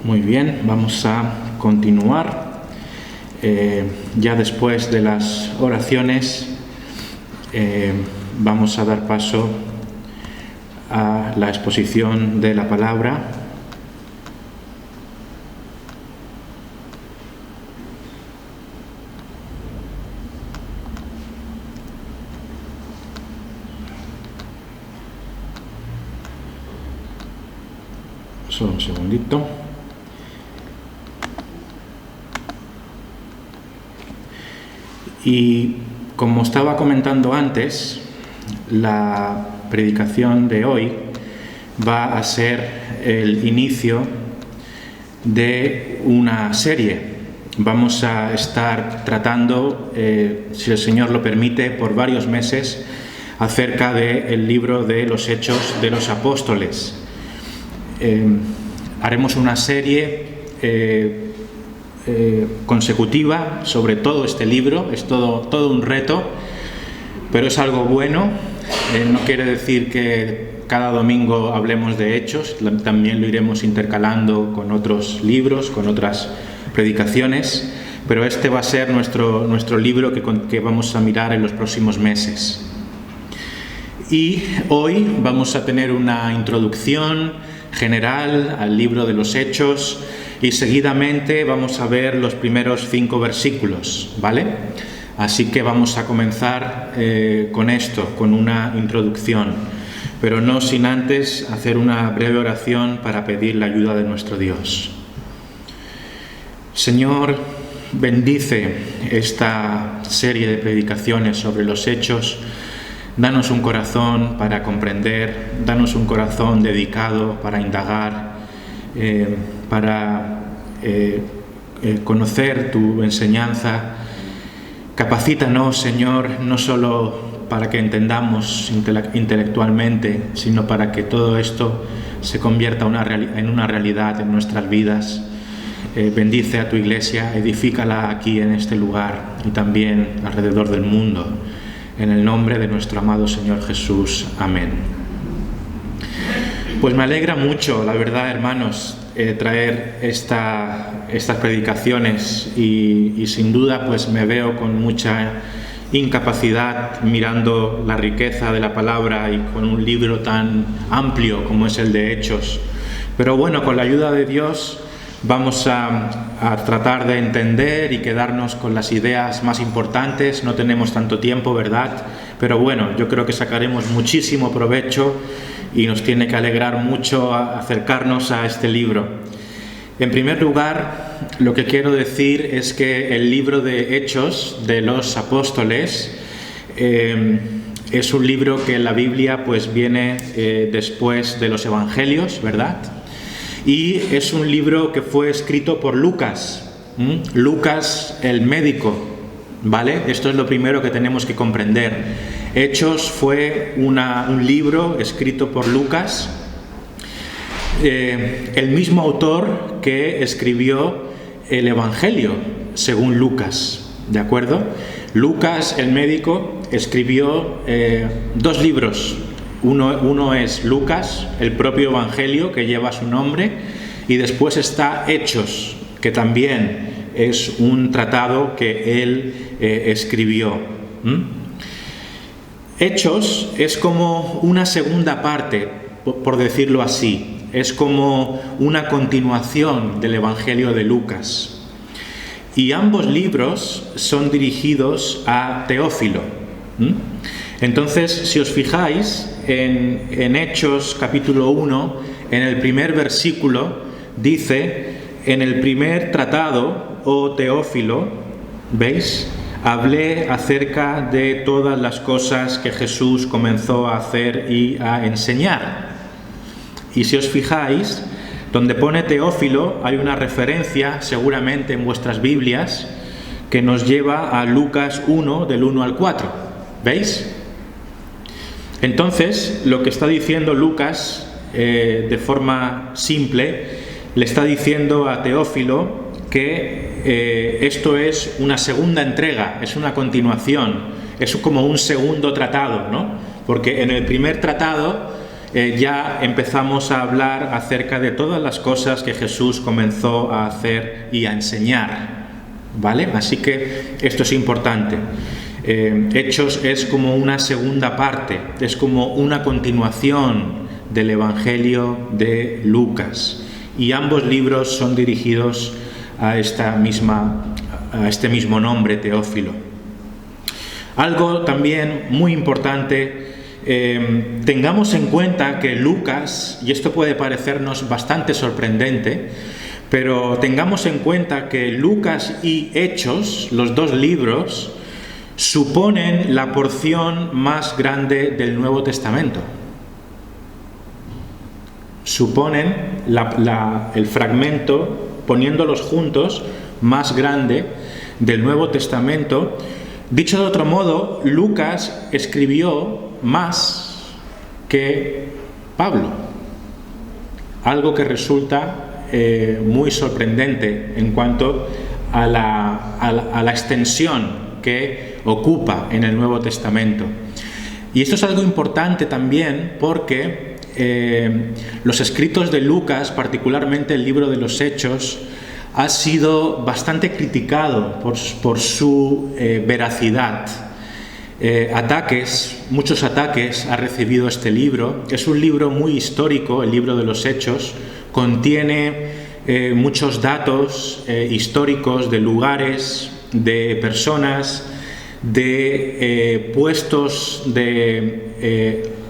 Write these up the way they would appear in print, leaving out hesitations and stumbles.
Muy bien, vamos a continuar. Ya después de las oraciones vamos a dar paso a la exposición de la palabra. Solo un segundito. Y como estaba comentando antes, la predicación de hoy va a ser el inicio de una serie. Vamos a estar tratando, si el Señor lo permite, por varios meses acerca del libro de los Hechos de los Apóstoles. Haremos una serie consecutiva sobre todo este libro. Es todo un reto, pero es algo bueno. No quiere decir que cada domingo hablemos de Hechos, también lo iremos intercalando con otros libros, con otras predicaciones, pero este va a ser nuestro libro que vamos a mirar en los próximos meses. Y hoy vamos a tener una introducción general al libro de los Hechos y seguidamente vamos a ver los primeros 5 versículos, ¿vale? Así que vamos a comenzar con esto, con una introducción, pero no sin antes hacer una breve oración para pedir la ayuda de nuestro Dios. Señor, bendice esta serie de predicaciones sobre los Hechos. Danos un corazón para comprender, danos un corazón dedicado para indagar, para conocer tu enseñanza. Capacítanos, Señor, no solo para que entendamos intelectualmente, sino para que todo esto se convierta en una realidad en nuestras vidas. Bendice a tu iglesia, edifícala aquí en este lugar y también alrededor del mundo. En el nombre de nuestro amado Señor Jesús. Amén. Pues me alegra mucho, la verdad, hermanos, traer estas predicaciones y sin duda pues me veo con mucha incapacidad mirando la riqueza de la palabra y con un libro tan amplio como es el de Hechos. Pero bueno, con la ayuda de Dios vamos a tratar de entender y quedarnos con las ideas más importantes. No tenemos tanto tiempo, ¿verdad? Pero bueno, yo creo que sacaremos muchísimo provecho y nos tiene que alegrar mucho acercarnos a este libro. En primer lugar, lo que quiero decir es que el libro de Hechos de los Apóstoles es un libro que en la Biblia pues viene después de los Evangelios, ¿verdad? Y es un libro que fue escrito por Lucas, Lucas el médico, ¿vale? Esto es lo primero que tenemos que comprender. Hechos fue un libro escrito por Lucas, el mismo autor que escribió el Evangelio, según Lucas, ¿de acuerdo? Lucas el médico escribió 2 libros. Uno es Lucas, el propio Evangelio que lleva su nombre, y después está Hechos, que también es un tratado que él escribió. Hechos es como una segunda parte, por decirlo así, es como una continuación del Evangelio de Lucas. Y ambos libros son dirigidos a Teófilo. Entonces, si os fijáis, en Hechos capítulo 1, en el primer versículo, dice: en el primer tratado, oh Teófilo, ¿veis? Hablé acerca de todas las cosas que Jesús comenzó a hacer y a enseñar. Y si os fijáis, donde pone Teófilo, hay una referencia, seguramente en vuestras Biblias, que nos lleva a Lucas 1, del 1 al 4. ¿Veis? Entonces, lo que está diciendo Lucas, de forma simple, le está diciendo a Teófilo que esto es una segunda entrega, es una continuación, es como un segundo tratado, ¿no? Porque en el primer tratado ya empezamos a hablar acerca de todas las cosas que Jesús comenzó a hacer y a enseñar, ¿vale? Así que esto es importante. Hechos es como una segunda parte, es como una continuación del Evangelio de Lucas, y ambos libros son dirigidos a este mismo nombre, Teófilo. Algo también muy importante, tengamos en cuenta que Lucas, y esto puede parecernos bastante sorprendente, pero tengamos en cuenta que Lucas y Hechos, los dos libros, suponen la porción más grande del Nuevo Testamento. Suponen el fragmento, poniéndolos juntos, más grande del Nuevo Testamento. Dicho de otro modo, Lucas escribió más que Pablo, algo que resulta muy sorprendente en cuanto a la extensión que ocupa en el Nuevo Testamento. Y esto es algo importante también porque los escritos de Lucas, particularmente el libro de los Hechos, ha sido bastante criticado por su veracidad. Muchos ataques ha recibido este libro. Es un libro muy histórico, el libro de los Hechos. Contiene muchos datos históricos de lugares, de personas, de puestos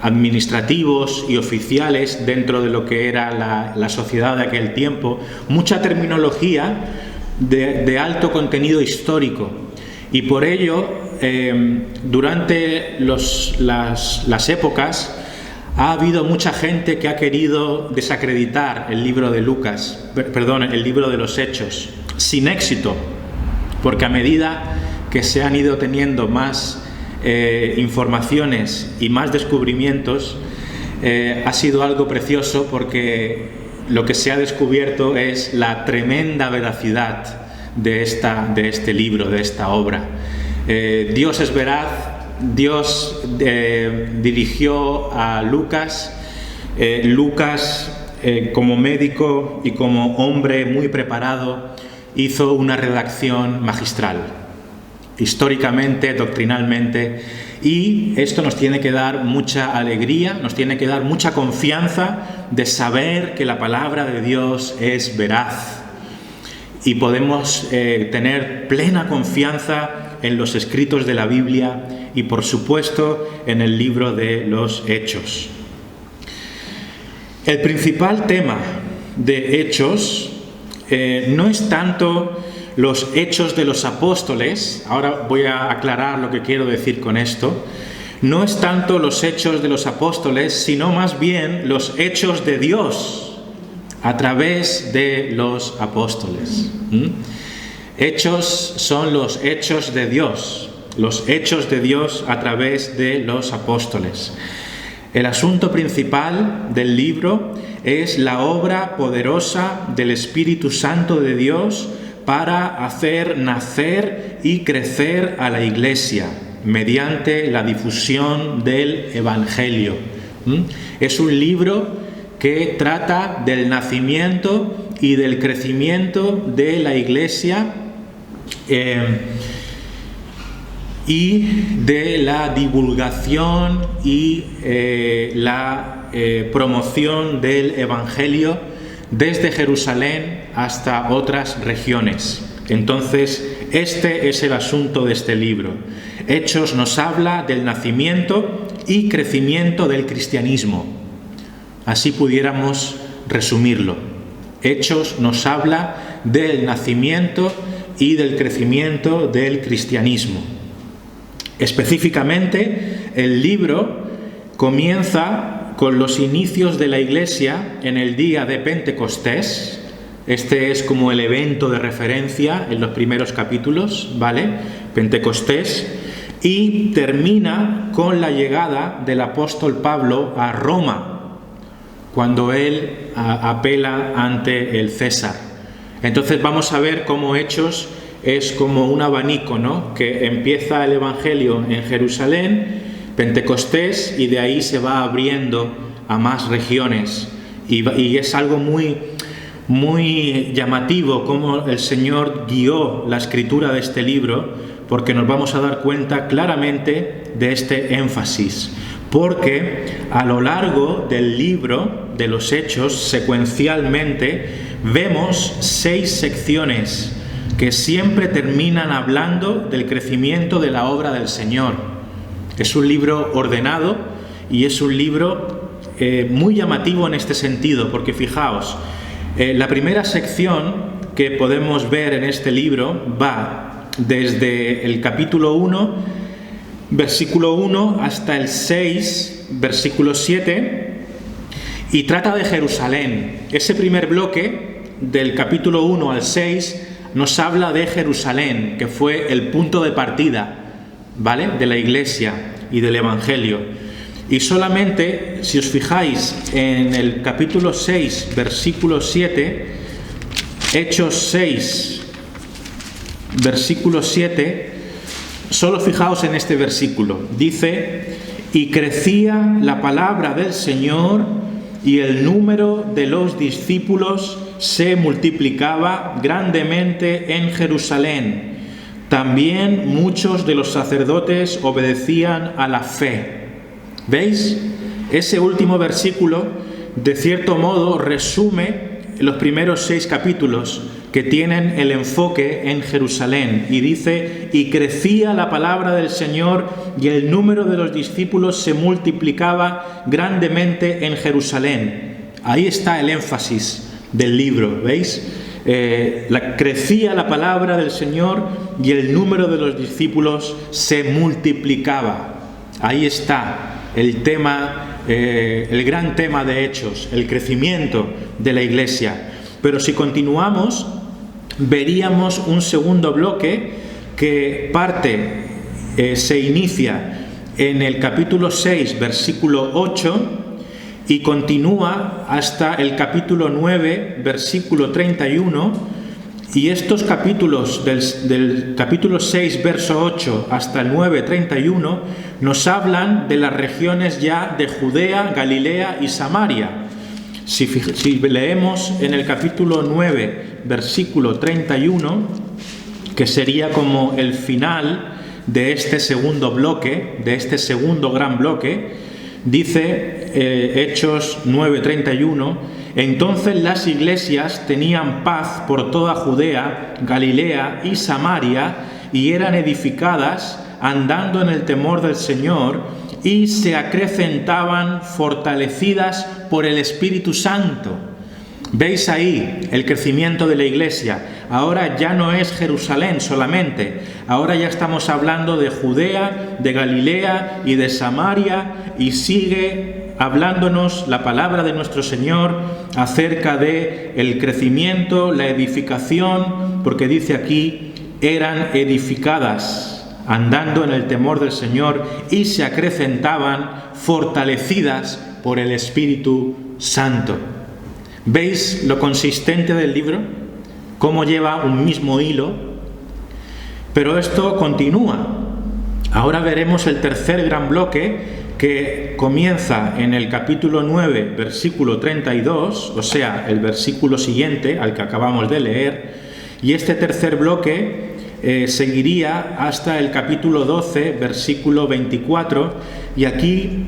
administrativos y oficiales dentro de lo que era la sociedad de aquel tiempo. Mucha terminología de alto contenido histórico, y por ello durante las épocas ha habido mucha gente que ha querido desacreditar el libro de el libro de los Hechos, sin éxito, porque a medida que se han ido teniendo más informaciones y más descubrimientos, ha sido algo precioso, porque lo que se ha descubierto es la tremenda veracidad de este libro, de esta obra. Dios es veraz. Dios dirigió a Lucas. Lucas, como médico y como hombre muy preparado, hizo una redacción magistral, históricamente, doctrinalmente, y esto nos tiene que dar mucha alegría, nos tiene que dar mucha confianza de saber que la palabra de Dios es veraz, y podemos tener plena confianza en los escritos de la Biblia y, por supuesto, en el libro de los Hechos. El principal tema de Hechos no es tanto los hechos de los apóstoles. Ahora voy a aclarar lo que quiero decir con esto. No es tanto los hechos de los apóstoles, sino más bien los hechos de Dios a través de los apóstoles. Hechos son los hechos de Dios a través de los apóstoles. El asunto principal del libro es la obra poderosa del Espíritu Santo de Dios para hacer nacer y crecer a la Iglesia mediante la difusión del Evangelio. Es un libro que trata del nacimiento y del crecimiento de la Iglesia y de la divulgación y la promoción del Evangelio desde Jerusalén hasta otras regiones. Entonces, este es el asunto de este libro. Hechos nos habla del nacimiento y crecimiento del cristianismo. Así pudiéramos resumirlo. Hechos nos habla del nacimiento y del crecimiento del cristianismo. Específicamente, el libro comienza con los inicios de la Iglesia en el día de Pentecostés. Este es como el evento de referencia en los primeros capítulos, ¿vale? Pentecostés. Y termina con la llegada del apóstol Pablo a Roma, cuando él apela ante el César. Entonces vamos a ver cómo Hechos es como un abanico, ¿no? Que empieza el Evangelio en Jerusalén, Pentecostés, y de ahí se va abriendo a más regiones. Y es algo muy llamativo cómo el Señor guió la escritura de este libro, porque nos vamos a dar cuenta claramente de este énfasis. Porque a lo largo del libro de los Hechos, secuencialmente, vemos 6 secciones que siempre terminan hablando del crecimiento de la obra del Señor. Es un libro ordenado y es un libro muy llamativo en este sentido, porque fijaos, la primera sección que podemos ver en este libro va desde el capítulo 1, versículo 1, hasta el 6, versículo 7, y trata de Jerusalén. Ese primer bloque, del capítulo 1 al 6, nos habla de Jerusalén, que fue el punto de partida, ¿vale?, de la Iglesia y del Evangelio. Y solamente, si os fijáis en el capítulo 6, versículo 7, Hechos 6, versículo 7, solo fijaos en este versículo. Dice: y crecía la palabra del Señor y el número de los discípulos se multiplicaba grandemente en Jerusalén. También muchos de los sacerdotes obedecían a la fe. ¿Veis? Ese último versículo, de cierto modo, resume los primeros 6 capítulos que tienen el enfoque en Jerusalén. Y dice: y crecía la palabra del Señor y el número de los discípulos se multiplicaba grandemente en Jerusalén. Ahí está el énfasis del libro, ¿veis? Crecía la palabra del Señor y el número de los discípulos se multiplicaba. Ahí está el tema, el gran tema de Hechos, el crecimiento de la Iglesia. Pero si continuamos, veríamos un segundo bloque que se inicia en el capítulo 6, versículo 8, y continúa hasta el capítulo 9, versículo 31, y estos capítulos del capítulo 6, verso 8 hasta el 9, 31 nos hablan de las regiones ya de Judea, Galilea y Samaria. Si leemos en el capítulo 9, versículo 31, que sería como el final de este segundo bloque, de este segundo gran bloque, dice Hechos 9:31: entonces las iglesias tenían paz por toda Judea, Galilea y Samaria, y eran edificadas andando en el temor del Señor, y se acrecentaban fortalecidas por el Espíritu Santo. ¿Veis ahí el crecimiento de la Iglesia? Ahora ya no es Jerusalén solamente, ahora ya estamos hablando de Judea, de Galilea y de Samaria, y sigue hablándonos la palabra de nuestro Señor acerca de el crecimiento, la edificación, porque dice aquí: eran edificadas andando en el temor del Señor y se acrecentaban fortalecidas por el Espíritu Santo. ¿Veis lo consistente del libro? Cómo lleva un mismo hilo. Pero esto continúa. Ahora veremos el tercer gran bloque, que comienza en el capítulo 9, versículo 32, o sea, el versículo siguiente al que acabamos de leer, y este tercer bloque seguiría hasta el capítulo 12, versículo 24, y aquí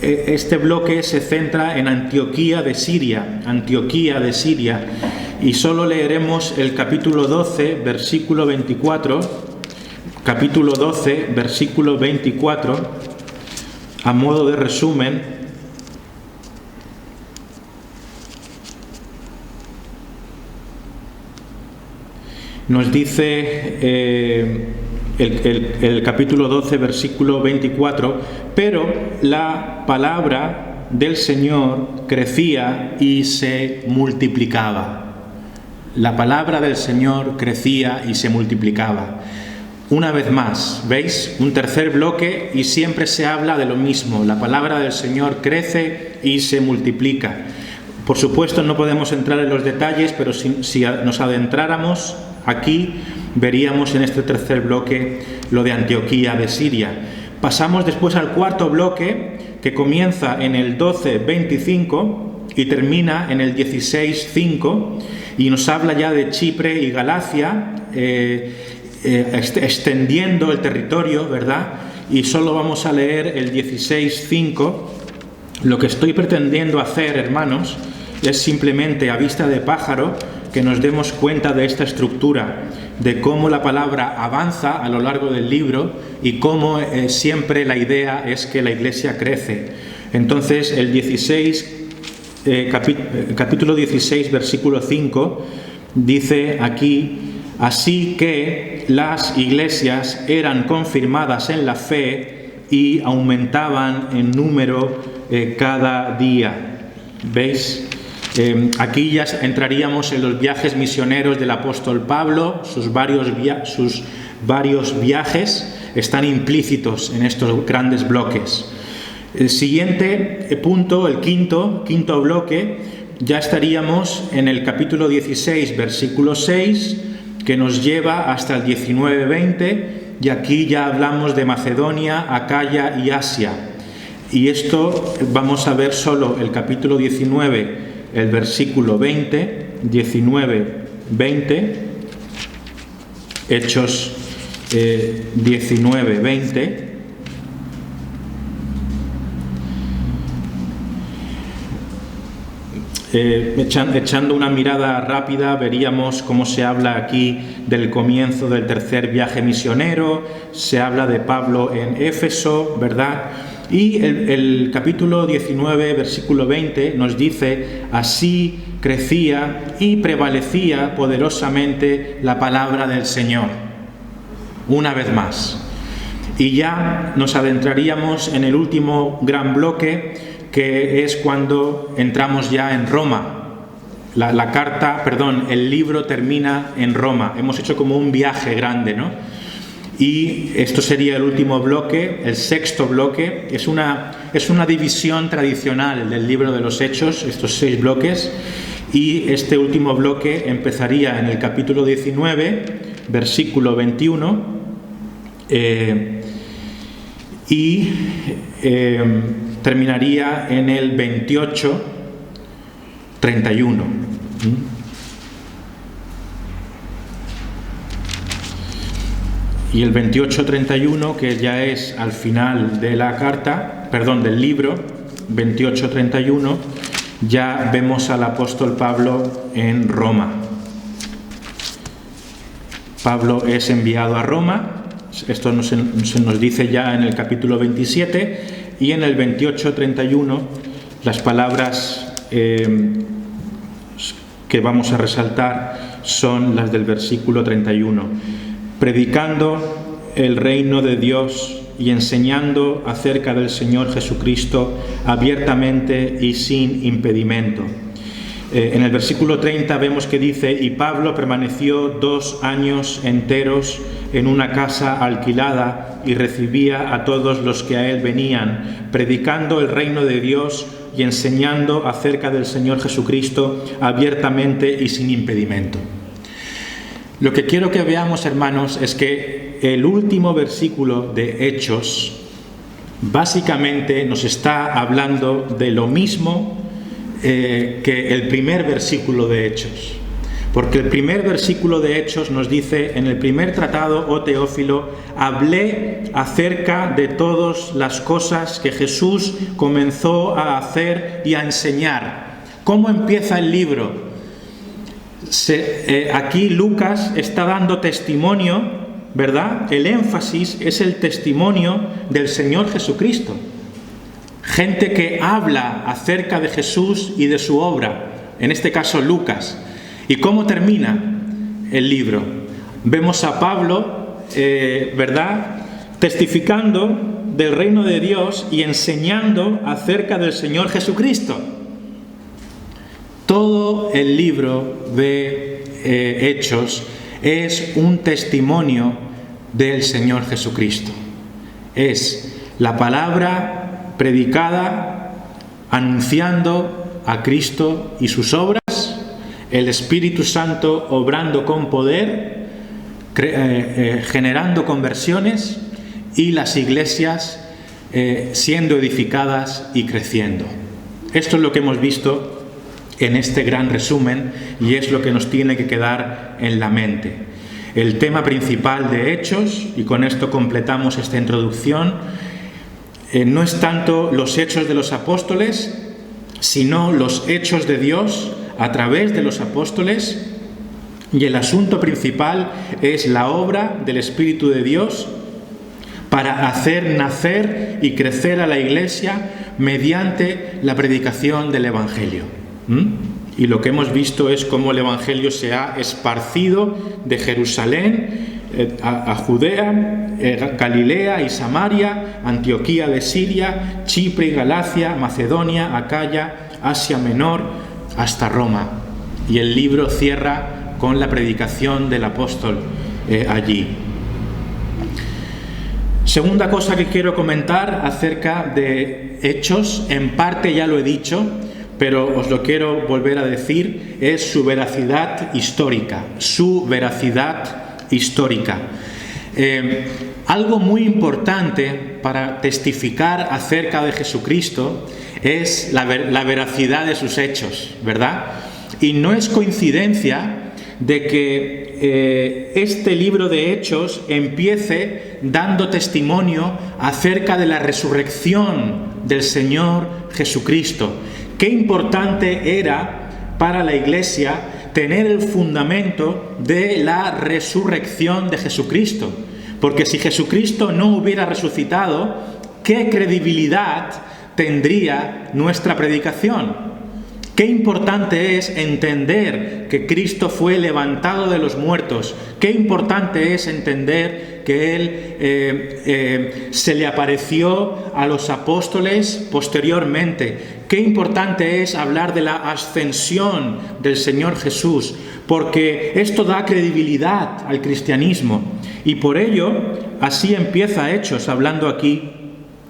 este bloque se centra en Antioquía de Siria, y solo leeremos el capítulo 12, versículo 24, capítulo 12, versículo 24, a modo de resumen. Nos dice el capítulo 12, versículo 24: pero la palabra del Señor crecía y se multiplicaba. La palabra del Señor crecía y se multiplicaba. Una vez más, ¿veis? Un tercer bloque y siempre se habla de lo mismo. La palabra del Señor crece y se multiplica. Por supuesto, no podemos entrar en los detalles, pero si nos adentráramos aquí, veríamos en este tercer bloque lo de Antioquía de Siria. Pasamos después al cuarto bloque, que comienza en el 12:25 y termina en el 16:5, y nos habla ya de Chipre y Galacia, extendiendo el territorio, ¿verdad? Y solo vamos a leer el 16:5. Lo que estoy pretendiendo hacer, hermanos, es simplemente a vista de pájaro que nos demos cuenta de esta estructura, de cómo la palabra avanza a lo largo del libro y cómo siempre la idea es que la Iglesia crece. Entonces, el capítulo 16, versículo 5, dice aquí: así que las iglesias eran confirmadas en la fe y aumentaban en número cada día. ¿Veis? Aquí ya entraríamos en los viajes misioneros del apóstol Pablo. Sus varios viajes están implícitos en estos grandes bloques. El siguiente punto, el quinto bloque, ya estaríamos en el capítulo 16, versículo 6, que nos lleva hasta el 19-20, y aquí ya hablamos de Macedonia, Acaya y Asia. Y esto vamos a ver solo el capítulo 19, el versículo 20, 19-20, Hechos 19-20. Echando una mirada rápida, veríamos cómo se habla aquí del comienzo del tercer viaje misionero, se habla de Pablo en Éfeso, ¿verdad? Y el capítulo 19, versículo 20, nos dice: así crecía y prevalecía poderosamente la palabra del Señor. Una vez más. Y ya nos adentraríamos en el último gran bloque, que es cuando entramos ya en Roma. El libro termina en Roma. Hemos hecho como un viaje grande, ¿no? Y esto sería el último bloque, el sexto bloque. Es una división tradicional del libro de los Hechos, estos 6 bloques. Y este último bloque empezaría en el capítulo 19, versículo 21, y terminaría en el 28, 31. Y el 28-31, que ya es al final de la carta, del libro, 28-31, ya vemos al apóstol Pablo en Roma. Pablo es enviado a Roma, esto se nos dice ya en el capítulo 27, y en el 28-31 las palabras que vamos a resaltar son las del versículo 31. Predicando el reino de Dios y enseñando acerca del Señor Jesucristo abiertamente y sin impedimento. En el versículo 30 vemos que dice: y Pablo permaneció 2 años enteros en una casa alquilada y recibía a todos los que a él venían, predicando el reino de Dios y enseñando acerca del Señor Jesucristo abiertamente y sin impedimento. Lo que quiero que veamos, hermanos, es que el último versículo de Hechos básicamente nos está hablando de lo mismo que el primer versículo de Hechos. Porque el primer versículo de Hechos nos dice: en el primer tratado, oh Teófilo, hablé acerca de todas las cosas que Jesús comenzó a hacer y a enseñar. ¿Cómo empieza el libro? Aquí Lucas está dando testimonio, ¿verdad? El énfasis es el testimonio del Señor Jesucristo. Gente que habla acerca de Jesús y de su obra, en este caso Lucas. ¿Y cómo termina el libro? Vemos a Pablo, ¿verdad?, testificando del reino de Dios y enseñando acerca del Señor Jesucristo. Todo el libro de Hechos es un testimonio del Señor Jesucristo. Es la palabra predicada anunciando a Cristo y sus obras, el Espíritu Santo obrando con poder, generando conversiones, y las iglesias siendo edificadas y creciendo. Esto es lo que hemos visto en este gran resumen y es lo que nos tiene que quedar en la mente. El tema principal de Hechos, y con esto completamos esta introducción, no es tanto los hechos de los apóstoles, sino los hechos de Dios a través de los apóstoles, y el asunto principal es la obra del Espíritu de Dios para hacer nacer y crecer a la Iglesia mediante la predicación del Evangelio. Y lo que hemos visto es cómo el Evangelio se ha esparcido de Jerusalén a Judea, Galilea y Samaria, Antioquía de Siria, Chipre y Galacia, Macedonia, Acaya, Asia Menor, hasta Roma. Y el libro cierra con la predicación del apóstol allí. Segunda cosa que quiero comentar acerca de Hechos, en parte ya lo he dicho, pero os lo quiero volver a decir, es su veracidad histórica. Su veracidad histórica. Algo muy importante para testificar acerca de Jesucristo es la veracidad de sus hechos, ¿verdad? Y no es coincidencia de que este libro de Hechos empiece dando testimonio acerca de la resurrección del Señor Jesucristo. Qué importante era para la Iglesia tener el fundamento de la resurrección de Jesucristo. Porque si Jesucristo no hubiera resucitado, ¿qué credibilidad tendría nuestra predicación? Qué importante es entender que Cristo fue levantado de los muertos. Qué importante es entender que Él se le apareció a los apóstoles posteriormente. Qué importante es hablar de la ascensión del Señor Jesús, porque esto da credibilidad al cristianismo. Y por ello, así empieza Hechos, hablando aquí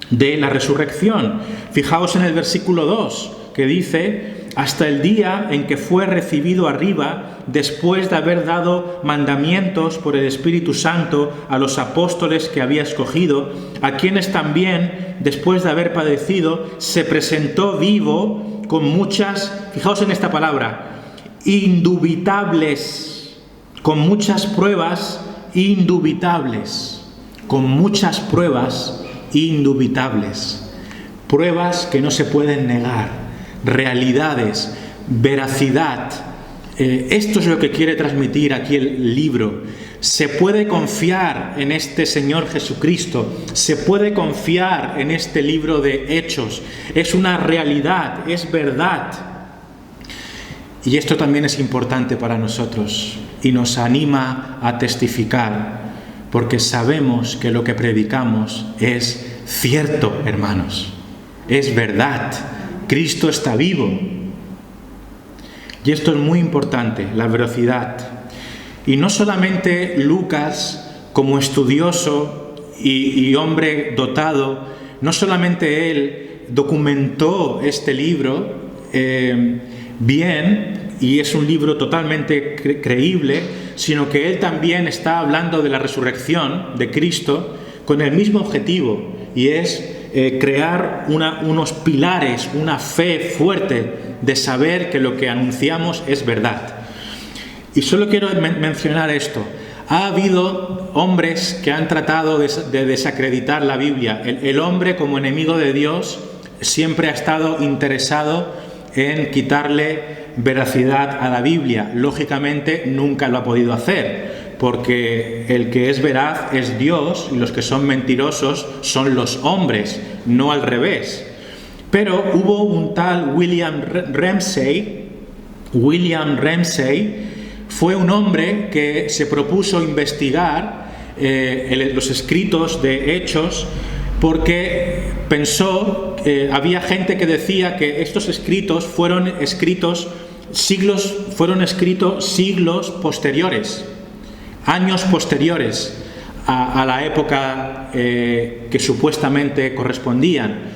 de la resurrección. Fijaos en el versículo 2, que dice: hasta el día en que fue recibido arriba, después de haber dado mandamientos por el Espíritu Santo a los apóstoles que había escogido, a quienes también, después de haber padecido, se presentó vivo con muchas, fijaos en esta palabra, indubitables, con muchas pruebas indubitables, con muchas pruebas indubitables, pruebas que no se pueden negar, realidades, veracidad. Esto es lo que quiere transmitir aquí el libro. Se puede confiar en este Señor Jesucristo, se puede confiar en este libro de Hechos. Es una realidad, es verdad. Y esto también es importante para nosotros y nos anima a testificar, porque sabemos que lo que predicamos es cierto, hermanos, es verdad. Cristo está vivo. Y esto es muy importante, la veracidad. Y no solamente Lucas, como estudioso y hombre dotado, no solamente él documentó este libro bien, y es un libro totalmente creíble, sino que él también está hablando de la resurrección de Cristo con el mismo objetivo, y es crear unos pilares, una fe fuerte de saber que lo que anunciamos es verdad. Y solo quiero mencionar esto. Ha habido hombres que han tratado de desacreditar la Biblia. El hombre, como enemigo de Dios, siempre ha estado interesado en quitarle veracidad a la Biblia. Lógicamente nunca lo ha podido hacer, porque el que es veraz es Dios y los que son mentirosos son los hombres, no al revés. Pero hubo un tal William Ramsay fue un hombre que se propuso investigar los escritos de Hechos, porque pensó que había gente que decía que estos escritos fueron escritos siglos posteriores, años posteriores a la época que supuestamente correspondían.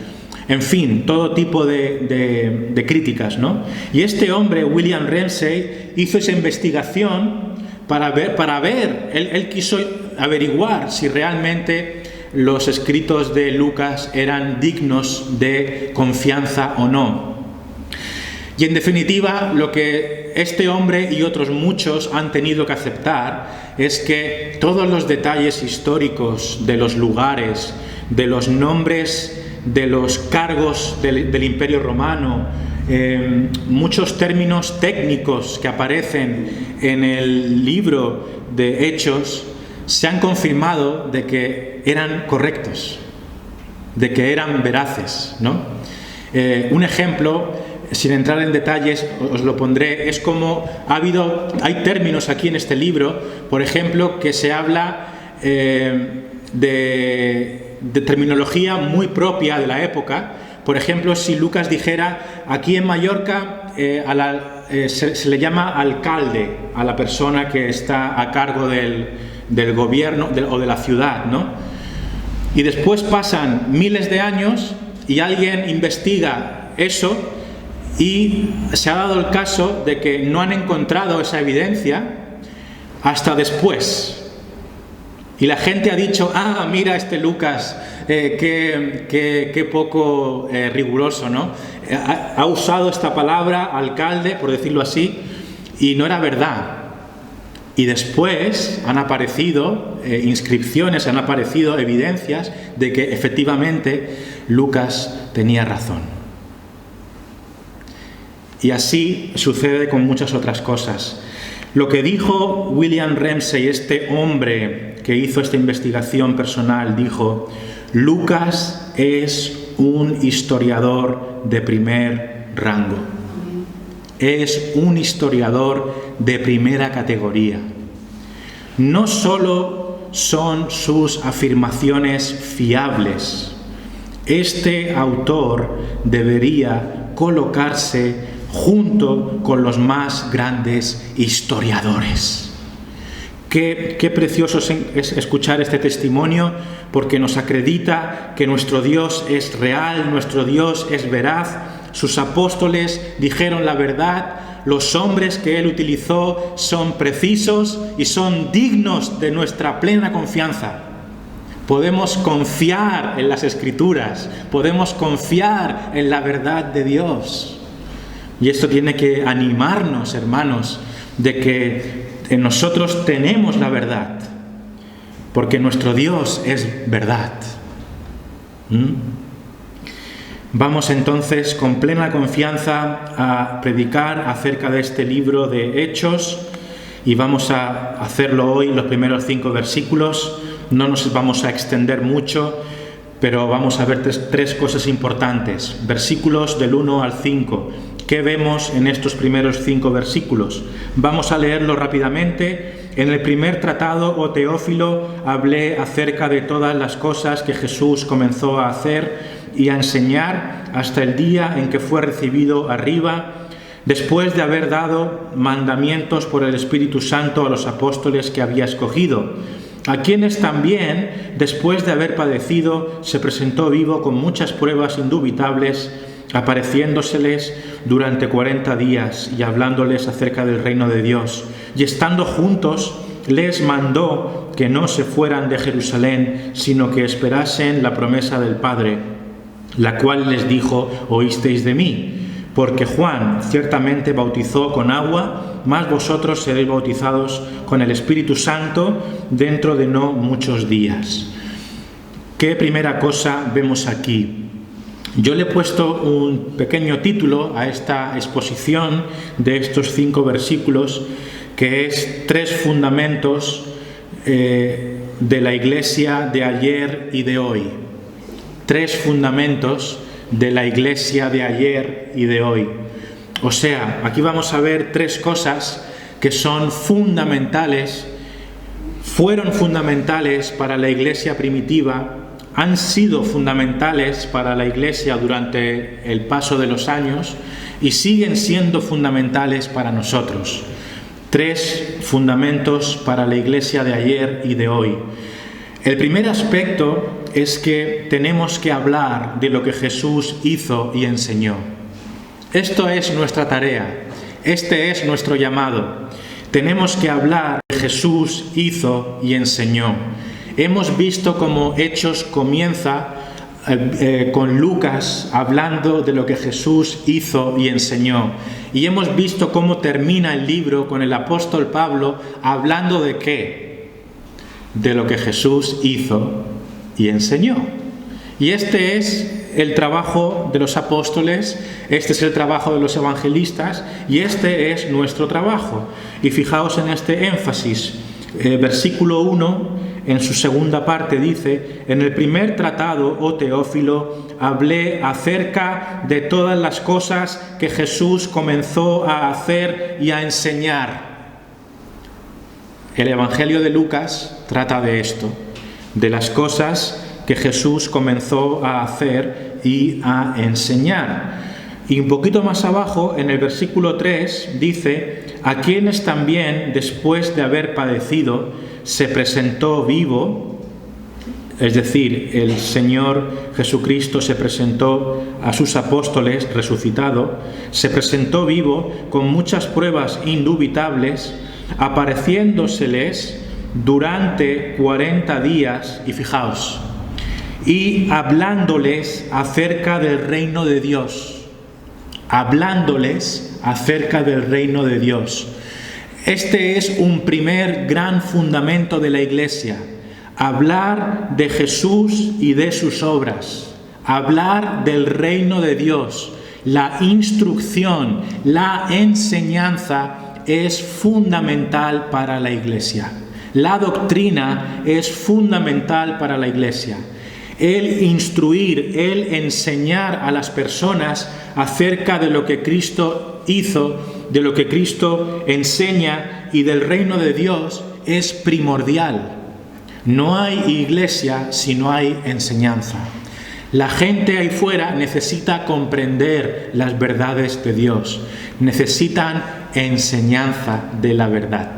En fin, todo tipo de críticas, ¿no? Y este hombre, William Ramsay, hizo esa investigación para ver, él quiso averiguar si realmente los escritos de Lucas eran dignos de confianza o no. Y en definitiva, lo que este hombre y otros muchos han tenido que aceptar es que todos los detalles históricos de los lugares, de los nombres, de los cargos del Imperio Romano, muchos términos técnicos que aparecen en el libro de Hechos, se han confirmado de que eran correctos, de que eran veraces, ¿no? Un ejemplo, sin entrar en detalles, os lo pondré, es como hay términos aquí en este libro, por ejemplo, que se habla de terminología muy propia de la época. Por ejemplo, si Lucas dijera, aquí en Mallorca se le llama alcalde a la persona que está a cargo del gobierno o de la ciudad, ¿no? Y después pasan miles de años y alguien investiga eso y se ha dado el caso de que no han encontrado esa evidencia hasta después. Y la gente ha dicho, mira este Lucas, qué poco riguroso, ¿no? Ha usado esta palabra, alcalde, por decirlo así, y no era verdad. Y después han aparecido inscripciones, han aparecido evidencias de que efectivamente Lucas tenía razón. Y así sucede con muchas otras cosas. Lo que dijo William Ramsay, este hombre que hizo esta investigación personal, dijo: Lucas es un historiador de primer rango. Es un historiador de primera categoría. No solo son sus afirmaciones fiables. Este autor debería colocarse junto con los más grandes historiadores. Qué precioso es escuchar este testimonio, porque nos acredita que nuestro Dios es real, nuestro Dios es veraz. Sus apóstoles dijeron la verdad, los hombres que Él utilizó son precisos y son dignos de nuestra plena confianza. Podemos confiar en las Escrituras, podemos confiar en la verdad de Dios. Y esto tiene que animarnos, hermanos, de que en nosotros tenemos la verdad, porque nuestro Dios es verdad. Vamos entonces con plena confianza a predicar acerca de este libro de Hechos, y vamos a hacerlo hoy, los primeros 5 versículos. No nos vamos a extender mucho, pero vamos a ver tres cosas importantes. Versículos del 1 al 5. ¿Qué vemos en estos primeros 5 versículos? Vamos a leerlo rápidamente. En el primer tratado, oh Teófilo, hablé acerca de todas las cosas que Jesús comenzó a hacer y a enseñar hasta el día en que fue recibido arriba, después de haber dado mandamientos por el Espíritu Santo a los apóstoles que había escogido, a quienes también, después de haber padecido, se presentó vivo con muchas pruebas indubitables, apareciéndoseles durante 40 días y hablándoles acerca del reino de Dios. Y estando juntos, les mandó que no se fueran de Jerusalén, sino que esperasen la promesa del Padre, la cual les dijo: oísteis de mí, porque Juan ciertamente bautizó con agua, mas vosotros seréis bautizados con el Espíritu Santo dentro de no muchos días. ¿Qué primera cosa vemos aquí? Yo le he puesto un pequeño título a esta exposición de estos 5 versículos, que es 3 fundamentos de la Iglesia de ayer y de hoy. 3 fundamentos de la Iglesia de ayer y de hoy. O sea, aquí vamos a ver 3 cosas que son fundamentales, fueron fundamentales para la Iglesia primitiva, han sido fundamentales para la Iglesia durante el paso de los años y siguen siendo fundamentales para nosotros. 3 fundamentos para la Iglesia de ayer y de hoy. El primer aspecto es que tenemos que hablar de lo que Jesús hizo y enseñó. Esto es nuestra tarea, este es nuestro llamado. Tenemos que hablar de lo que Jesús hizo y enseñó. hemos visto cómo Hechos comienza con Lucas hablando de lo que Jesús hizo y enseñó. Y hemos visto cómo termina el libro con el apóstol Pablo hablando de ¿qué? De lo que Jesús hizo y enseñó. Y este es el trabajo de los apóstoles, este es el trabajo de los evangelistas y este es nuestro trabajo. Y fijaos en este énfasis. Versículo 1, en su segunda parte dice: en el primer tratado, oh Teófilo, hablé acerca de todas las cosas que Jesús comenzó a hacer y a enseñar. El Evangelio de Lucas trata de esto, de las cosas que Jesús comenzó a hacer y a enseñar. Y un poquito más abajo, en el versículo 3, dice: a quienes también, después de haber padecido, se presentó vivo, es decir, el Señor Jesucristo se presentó a sus apóstoles resucitado, se presentó vivo con muchas pruebas indubitables, apareciéndoseles durante 40 días, y fijaos, y hablándoles acerca del reino de Dios. Hablándoles acerca del reino de Dios. Este es un primer gran fundamento de la Iglesia. Hablar de Jesús y de sus obras. Hablar del reino de Dios. La instrucción, la enseñanza es fundamental para la Iglesia. La doctrina es fundamental para la Iglesia. El instruir, el enseñar a las personas acerca de lo que Cristo hizo, de lo que Cristo enseña y del reino de Dios es primordial. No hay iglesia si no hay enseñanza. La gente ahí fuera necesita comprender las verdades de Dios. Necesitan enseñanza de la verdad.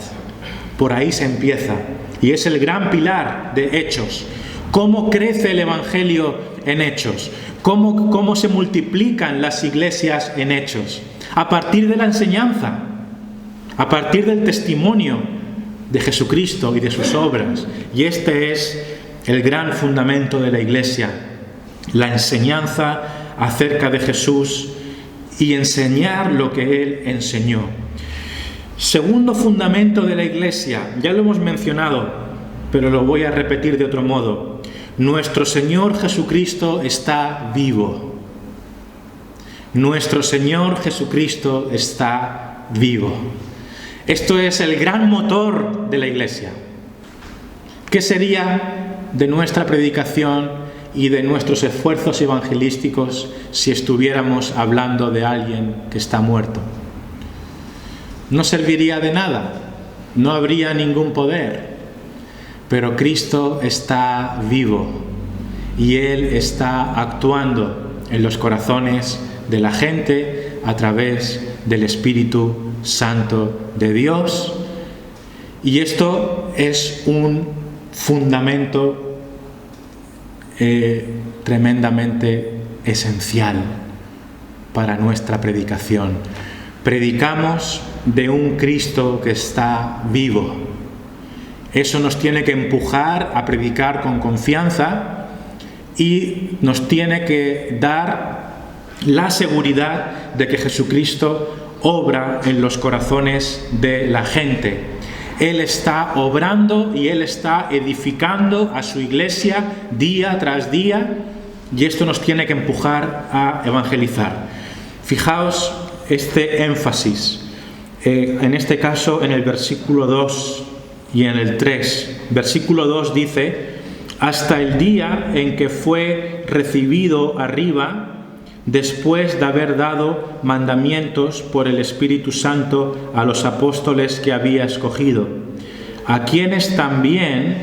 Por ahí se empieza. Y es el gran pilar de Hechos. ¿Cómo crece el Evangelio en Hechos? ¿Cómo se multiplican las iglesias en Hechos? A partir de la enseñanza, a partir del testimonio de Jesucristo y de sus obras. Y este es el gran fundamento de la Iglesia, la enseñanza acerca de Jesús y enseñar lo que Él enseñó. Segundo fundamento de la Iglesia, ya lo hemos mencionado, pero lo voy a repetir de otro modo. Nuestro Señor Jesucristo está vivo. Nuestro Señor Jesucristo está vivo. Esto es el gran motor de la Iglesia. ¿Qué sería de nuestra predicación y de nuestros esfuerzos evangelísticos si estuviéramos hablando de alguien que está muerto? No serviría de nada, no habría ningún poder. Pero Cristo está vivo y Él está actuando en los corazones de la gente a través del Espíritu Santo de Dios. Y esto es un fundamento tremendamente esencial para nuestra predicación. Predicamos de un Cristo que está vivo. Eso nos tiene que empujar a predicar con confianza y nos tiene que dar la seguridad de que Jesucristo obra en los corazones de la gente. Él está obrando y Él está edificando a su iglesia día tras día y esto nos tiene que empujar a evangelizar. Fijaos este énfasis, en este caso en el versículo 2 y en el 3. Versículo 2 dice: hasta el día en que fue recibido arriba, después de haber dado mandamientos por el Espíritu Santo a los apóstoles que había escogido, a quienes también,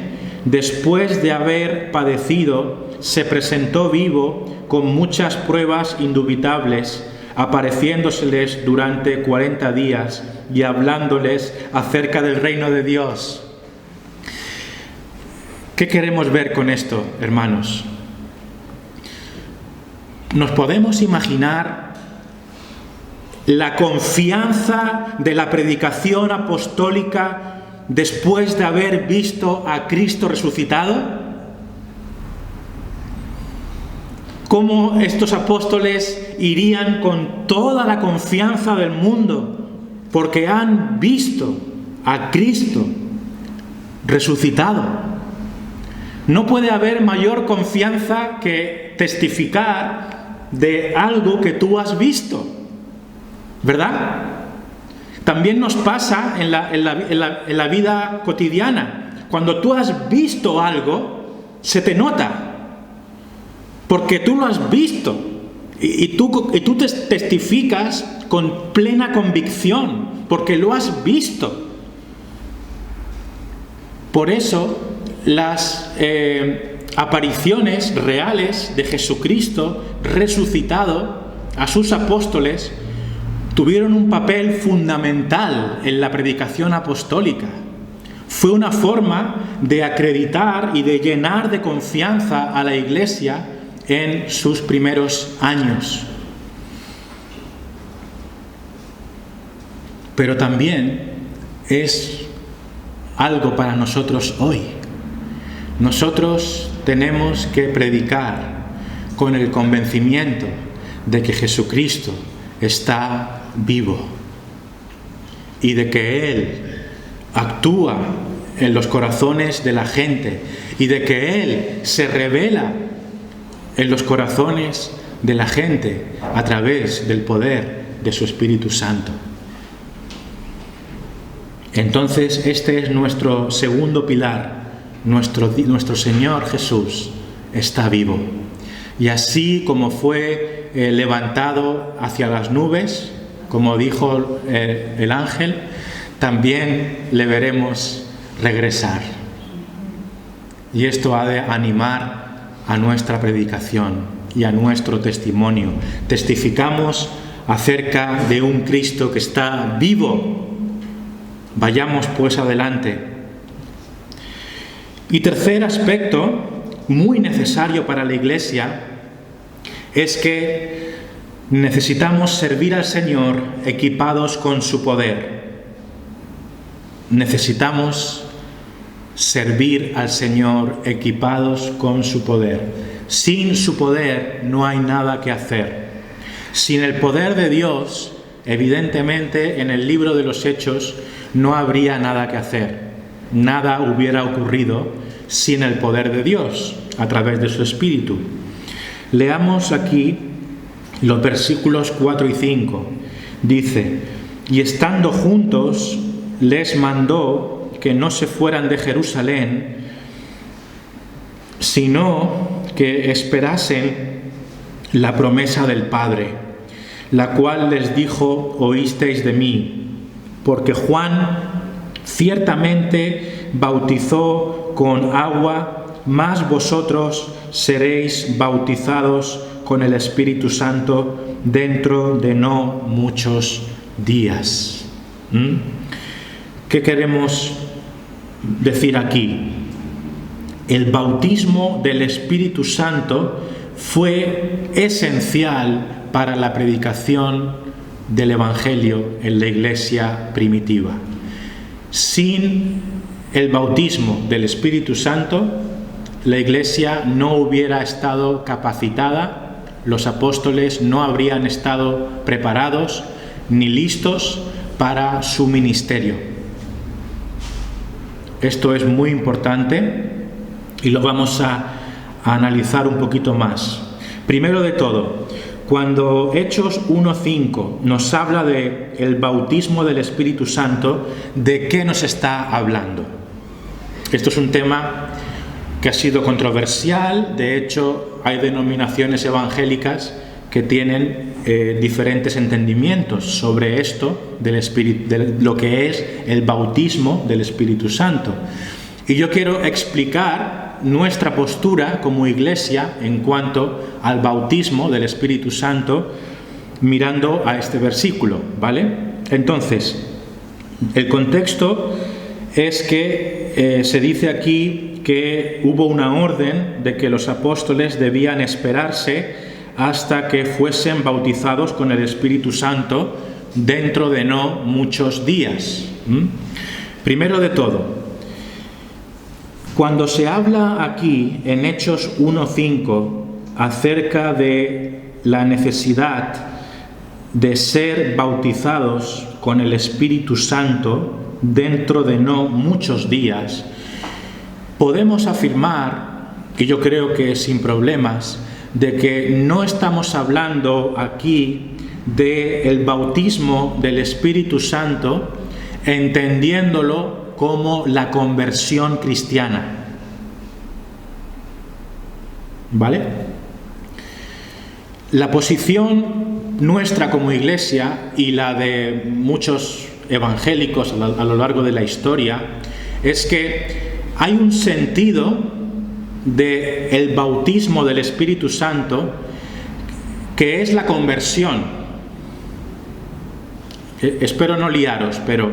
después de haber padecido, se presentó vivo con muchas pruebas indubitables, apareciéndoseles durante 40 días y hablándoles acerca del reino de Dios. ¿Qué queremos ver con esto, hermanos? ¿Nos podemos imaginar la confianza de la predicación apostólica después de haber visto a Cristo resucitado? ¿Cómo estos apóstoles irían con toda la confianza del mundo porque han visto a Cristo resucitado? No puede haber mayor confianza que testificar de algo que tú has visto, ¿verdad? También nos pasa en la vida cotidiana. Cuando tú has visto algo, se te nota, porque tú lo has visto y tú testificas con plena convicción, porque lo has visto. Por eso las apariciones reales de Jesucristo resucitado a sus apóstoles tuvieron un papel fundamental en la predicación apostólica. Fue una forma de acreditar y de llenar de confianza a la Iglesia en sus primeros años. Pero también es algo para nosotros hoy. Nosotros tenemos que predicar con el convencimiento de que Jesucristo está vivo y de que Él actúa en los corazones de la gente y de que Él se revela en los corazones de la gente a través del poder de su Espíritu Santo. Entonces, este es nuestro segundo pilar. Nuestro Señor Jesús está vivo. Y así como fue levantado hacia las nubes, como dijo el ángel, también le veremos regresar. Y esto ha de animar a nuestra predicación y a nuestro testimonio. Testificamos acerca de un Cristo que está vivo. Vayamos pues adelante. Y tercer aspecto, muy necesario para la Iglesia, es que necesitamos servir al Señor equipados con su poder. Necesitamos servir al Señor equipados con su poder. Sin su poder no hay nada que hacer. Sin el poder de Dios, evidentemente en el libro de los Hechos no habría nada que hacer. Nada hubiera ocurrido sin el poder de Dios a través de su Espíritu. Leamos aquí los versículos 4 y 5. Dice: y estando juntos les mandó que no se fueran de Jerusalén, sino que esperasen la promesa del Padre, la cual les dijo: oísteis de mí, porque Juan ciertamente bautizó con agua, mas vosotros seréis bautizados con el Espíritu Santo dentro de no muchos días. ¿Qué queremos decir aquí? El bautismo del Espíritu Santo fue esencial para la predicación del Evangelio en la Iglesia primitiva. Sin el bautismo del Espíritu Santo, la Iglesia no hubiera estado capacitada, los apóstoles no habrían estado preparados ni listos para su ministerio. Esto es muy importante y lo vamos a analizar un poquito más. Primero de todo, cuando Hechos 1:5 nos habla de el bautismo del Espíritu Santo, ¿de qué nos está hablando? Esto es un tema que ha sido controversial. De hecho, hay denominaciones evangélicas que tienen diferentes entendimientos sobre esto de lo que es el bautismo del Espíritu Santo. Y yo quiero explicar nuestra postura como Iglesia en cuanto al bautismo del Espíritu Santo mirando a este versículo, ¿vale? Entonces, el contexto es que se dice aquí que hubo una orden de que los apóstoles debían esperarse hasta que fuesen bautizados con el Espíritu Santo dentro de no muchos días. Primero de todo, cuando se habla aquí en Hechos 1:5 acerca de la necesidad de ser bautizados con el Espíritu Santo dentro de no muchos días, podemos afirmar, que yo creo que sin problemas, de que no estamos hablando aquí del bautismo del Espíritu Santo entendiéndolo como la conversión cristiana. ¿Vale? La posición nuestra como Iglesia y la de muchos evangélicos a lo largo de la historia es que hay un sentido del bautismo del Espíritu Santo que es la conversión. Espero no liaros, pero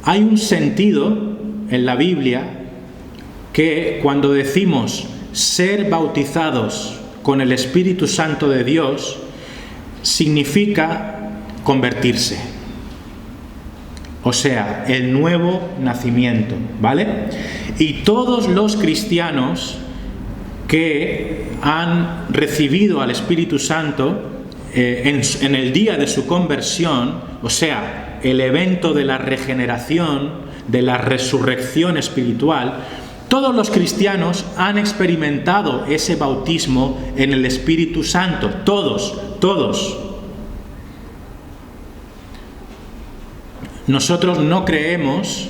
hay un sentido en la Biblia que cuando decimos ser bautizados con el Espíritu Santo de Dios significa convertirse. O sea, el nuevo nacimiento, ¿vale? Y todos los cristianos que han recibido al Espíritu Santo en el día de su conversión, o sea, el evento de la regeneración, de la resurrección espiritual, todos los cristianos han experimentado ese bautismo en el Espíritu Santo, todos. Nosotros no creemos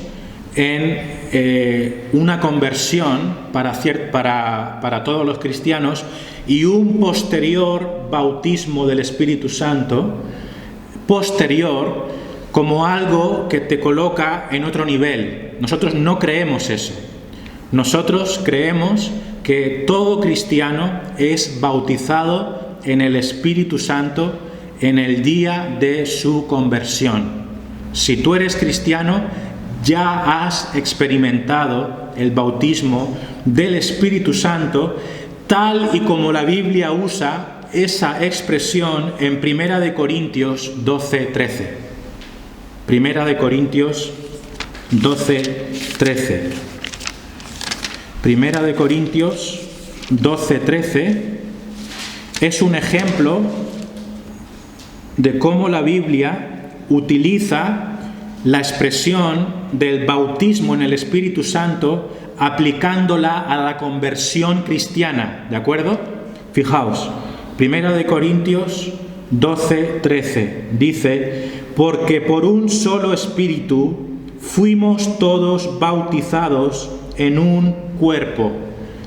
en una conversión para todos los cristianos y un posterior bautismo del Espíritu Santo, posterior, como algo que te coloca en otro nivel. Nosotros no creemos eso. Nosotros creemos que todo cristiano es bautizado en el Espíritu Santo en el día de su conversión. Si tú eres cristiano, ya has experimentado el bautismo del Espíritu Santo, tal y como la Biblia usa esa expresión en 1 Corintios 12:13. 1 Corintios 12:13. 1 Corintios 12:13 es un ejemplo de cómo la Biblia utiliza la expresión del bautismo en el Espíritu Santo aplicándola a la conversión cristiana, ¿de acuerdo? Fijaos, 1 Corintios 12:13 dice: porque por un solo Espíritu fuimos todos bautizados en un cuerpo,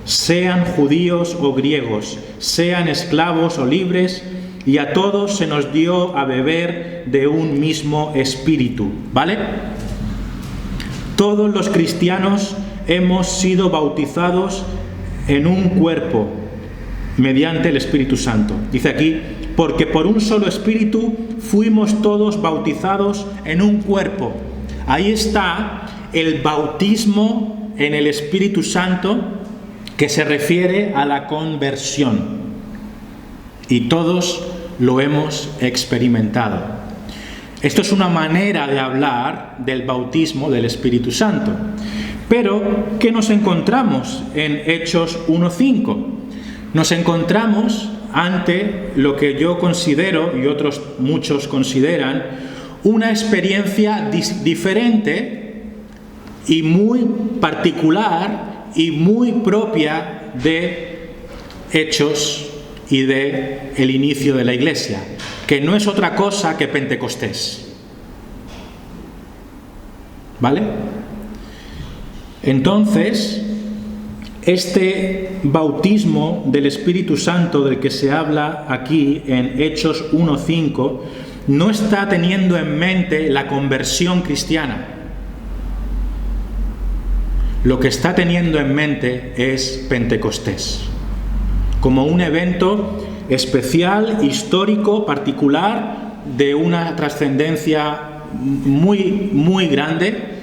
sean judíos o griegos, sean esclavos o libres, y a todos se nos dio a beber de un mismo espíritu, ¿vale? Todos los cristianos hemos sido bautizados en un cuerpo mediante el Espíritu Santo. Dice aquí, porque por un solo espíritu fuimos todos bautizados en un cuerpo. Ahí está el bautismo en el Espíritu Santo que se refiere a la conversión. Y todos lo hemos experimentado. Esto es una manera de hablar del bautismo del Espíritu Santo. Pero, ¿qué nos encontramos en Hechos 1:5? Nos encontramos ante lo que yo considero, y otros muchos consideran, una experiencia diferente y muy particular y muy propia de Hechos y de el inicio de la Iglesia, que no es otra cosa que Pentecostés. ¿Vale? Entonces, este bautismo del Espíritu Santo del que se habla aquí en Hechos 1:5 no está teniendo en mente la conversión cristiana. Lo que está teniendo en mente es Pentecostés, como un evento especial, histórico, particular, de una trascendencia muy, muy grande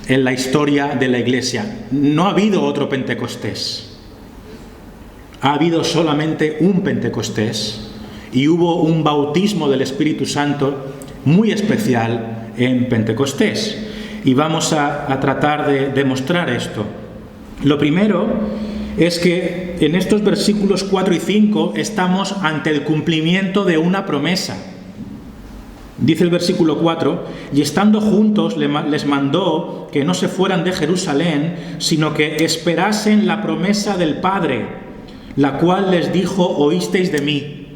en la historia de la Iglesia. No ha habido otro Pentecostés. Ha habido solamente un Pentecostés y hubo un bautismo del Espíritu Santo muy especial en Pentecostés. y vamos a tratar de demostrar esto. Lo primero es que en estos versículos 4 y 5 estamos ante el cumplimiento de una promesa. Dice el versículo 4, y estando juntos les mandó que no se fueran de Jerusalén, sino que esperasen la promesa del Padre, la cual les dijo, oísteis de mí.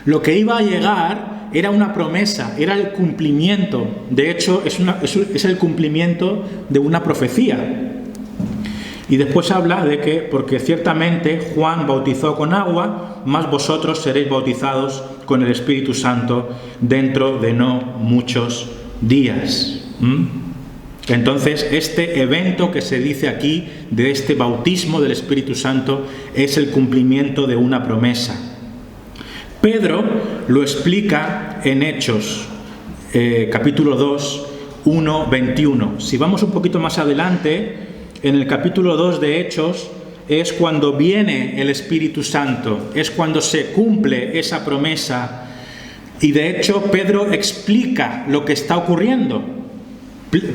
Lo que iba a llegar era una promesa, era el cumplimiento. De hecho, es el cumplimiento de una profecía. Y después habla de que, porque ciertamente Juan bautizó con agua, mas vosotros seréis bautizados con el Espíritu Santo dentro de no muchos días. Entonces, este evento que se dice aquí, de este bautismo del Espíritu Santo, es el cumplimiento de una promesa. Pedro lo explica en Hechos, capítulo 2, 1, 21. Si vamos un poquito más adelante, en el capítulo 2 de Hechos, es cuando viene el Espíritu Santo, es cuando se cumple esa promesa. Y de hecho, Pedro explica lo que está ocurriendo.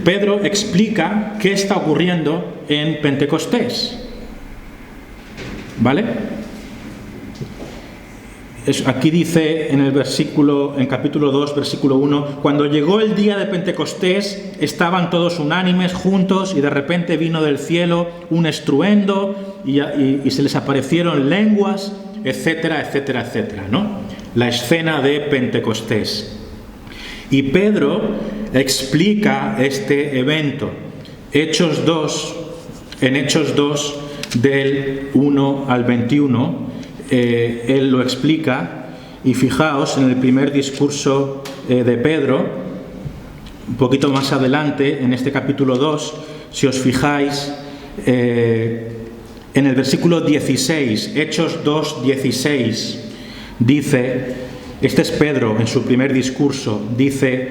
Pedro explica qué está ocurriendo en Pentecostés. ¿Vale? Aquí dice en capítulo 2, versículo 1, cuando llegó el día de Pentecostés, estaban todos unánimes, juntos, y de repente vino del cielo un estruendo, y se les aparecieron lenguas, etcétera, etcétera, etcétera, ¿no? La escena de Pentecostés. Y Pedro explica este evento. En Hechos 2, del 1 al 21, él lo explica, y fijaos en el primer discurso de Pedro, un poquito más adelante, en este capítulo 2, si os fijáis, en el versículo 16, Hechos 2, 16, dice, este es Pedro en su primer discurso, dice,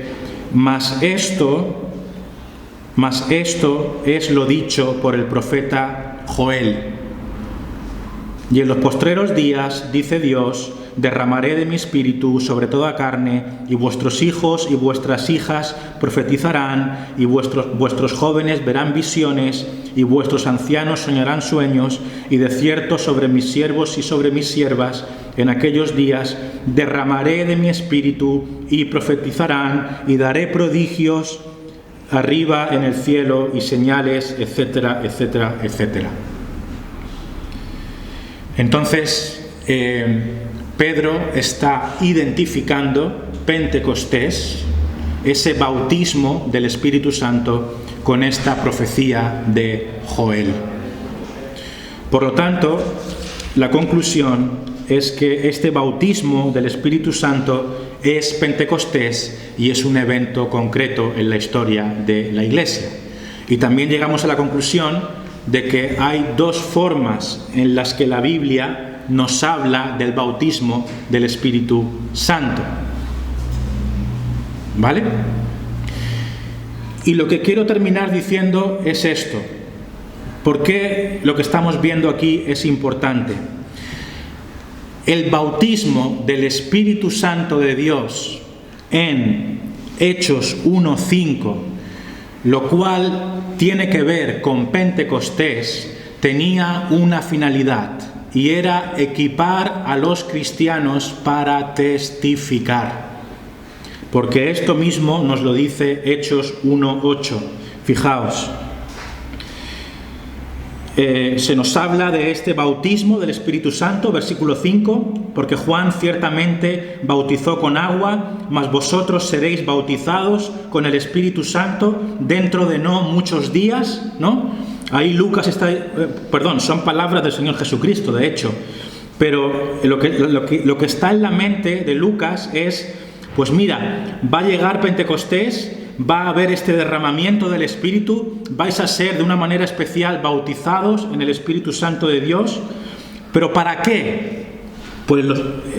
mas esto es lo dicho por el profeta Joel. Y en los postreros días, dice Dios, derramaré de mi espíritu sobre toda carne, y vuestros hijos y vuestras hijas profetizarán, y vuestros jóvenes verán visiones, y vuestros ancianos soñarán sueños, y de cierto sobre mis siervos y sobre mis siervas, en aquellos días derramaré de mi espíritu, y profetizarán, y daré prodigios arriba en el cielo, y señales, etcétera, etcétera, etcétera. Entonces, Pedro está identificando Pentecostés, ese bautismo del Espíritu Santo, con esta profecía de Joel. Por lo tanto, la conclusión es que este bautismo del Espíritu Santo es Pentecostés y es un evento concreto en la historia de la Iglesia. Y también llegamos a la conclusión de que hay dos formas en las que la Biblia nos habla del bautismo del Espíritu Santo. ¿Vale? Y lo que quiero terminar diciendo es esto. ¿Por qué lo que estamos viendo aquí es importante? El bautismo del Espíritu Santo de Dios en Hechos 1:5, lo cual tiene que ver con Pentecostés, tenía una finalidad, y era equipar a los cristianos para testificar. Porque esto mismo nos lo dice Hechos 1:8. Fijaos. Se nos habla de este bautismo del Espíritu Santo, versículo 5, porque Juan ciertamente bautizó con agua, mas vosotros seréis bautizados con el Espíritu Santo dentro de no muchos días, ¿no? Ahí Lucas son palabras del Señor Jesucristo, de hecho, pero lo que está en la mente de Lucas es, pues mira, va a llegar Pentecostés, va a haber este derramamiento del Espíritu, vais a ser de una manera especial bautizados en el Espíritu Santo de Dios, pero ¿para qué? Pues